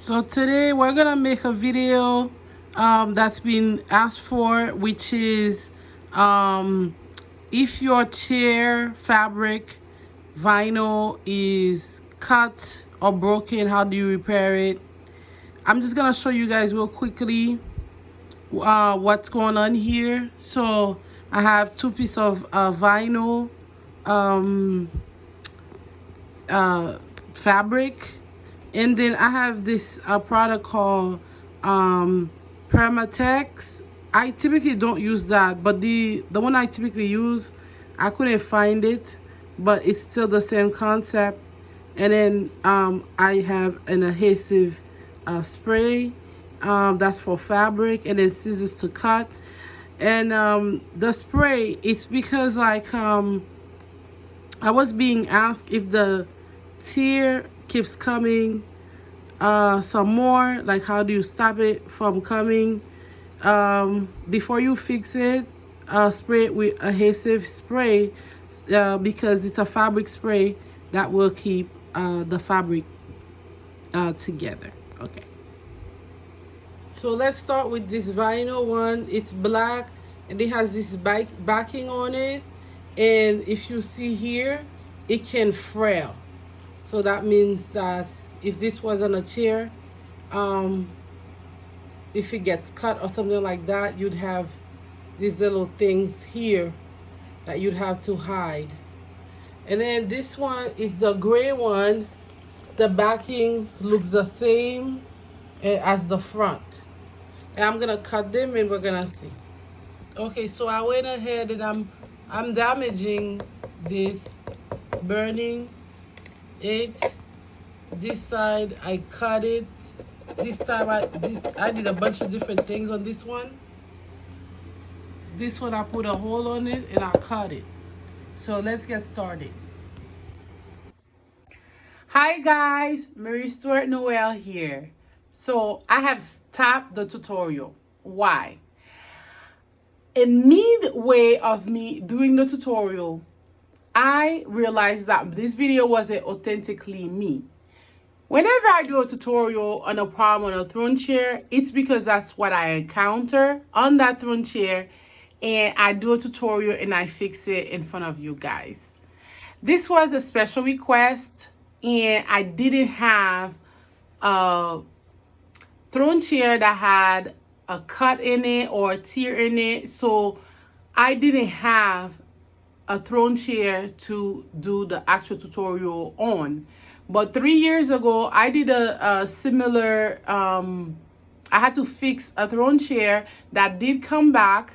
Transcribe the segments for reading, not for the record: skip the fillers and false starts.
So today we're gonna make a video that's been asked for, which is if your chair fabric vinyl is cut or broken, how do you repair it? I'm just gonna show you guys real quickly what's going on here. So I have two pieces of vinyl um, fabric, and then I have this product called Permatex. I typically don't use that, but the one I typically use, I couldn't find it, but it's still the same concept. And then I have an adhesive spray that's for fabric, and then scissors to cut. And the spray, it's because like I was being asked if the tear keeps coming some more, like how do you stop it from coming? Before you fix it, spray it with adhesive spray because it's a fabric spray that will keep the fabric together. Okay, so let's start with this vinyl one. It's black and it has this backing on it, and if you see here, it can frail. So that means that if this was on a chair, if it gets cut or something like that, you'd have these little things here that you'd have to hide. And then this one is the gray one. The backing looks the same as the front. And I'm gonna cut them and we're gonna see. Okay, so I went ahead and I'm damaging this, burning it. This side I cut it. This time I did a bunch of different things on this one. This one I put a hole on it and I cut it. So let's get started. Hi guys, Stuart Noel here. So I have stopped the tutorial. Why? In midway of me doing the tutorial, I realized that this video wasn't authentically me. Whenever I do a tutorial on a problem on a throne chair, it's because that's what I encounter on that throne chair, and I do a tutorial and I fix it in front of you guys. This was a special request, and I didn't have a throne chair that had a cut in it or a tear in it, so I didn't have a throne chair to do the actual tutorial on. But 3 years ago, I did a similar, I had to fix a throne chair that did come back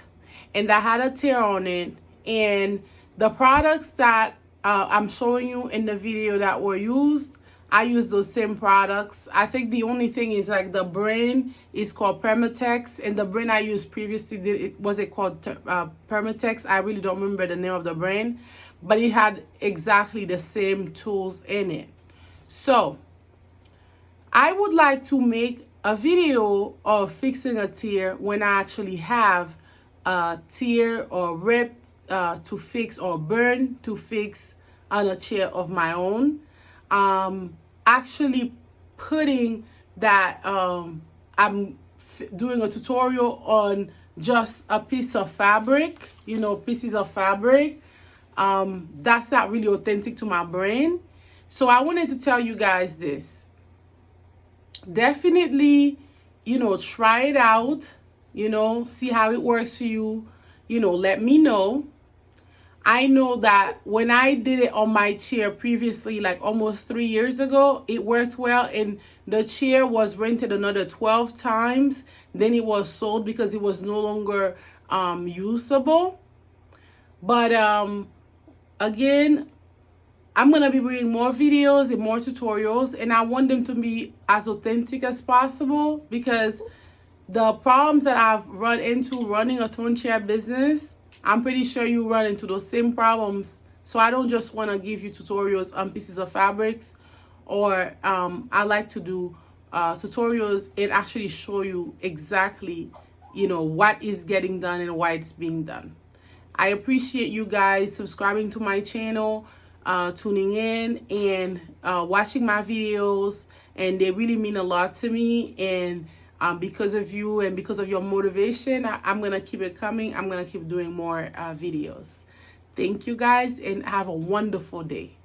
and that had a tear on it. And the products that I'm showing you in the video that were used, I use those same products. I think the only thing is like the brand is called Permatex, and the brand I used previously, was it called Permatex? I really don't remember the name of the brand, but it had exactly the same tools in it. So I would like to make a video of fixing a tear when I actually have a tear or rip to fix or burn to fix on a chair of my own. Actually putting that I'm doing a tutorial on just a piece of fabric, pieces of fabric, that's not really authentic to my brain. So I wanted to tell you guys this. Definitely, try it out, see how it works for you, let me know. I know that when I did it on my chair previously, like almost 3 years ago, it worked well, and the chair was rented another 12 times. Then it was sold because it was no longer usable. But again, I'm going to be bringing more videos and more tutorials, and I want them to be as authentic as possible, because the problems that I've run into running a throne chair business, I'm pretty sure you run into those same problems. So I don't just want to give you tutorials on pieces of fabrics, or I like to do tutorials and actually show you exactly, what is getting done and why it's being done. I appreciate you guys subscribing to my channel. tuning in and watching my videos, and they really mean a lot to me. And because of you and because of your motivation, I'm gonna keep it coming. I'm gonna keep doing more videos. Thank you guys, and have a wonderful day.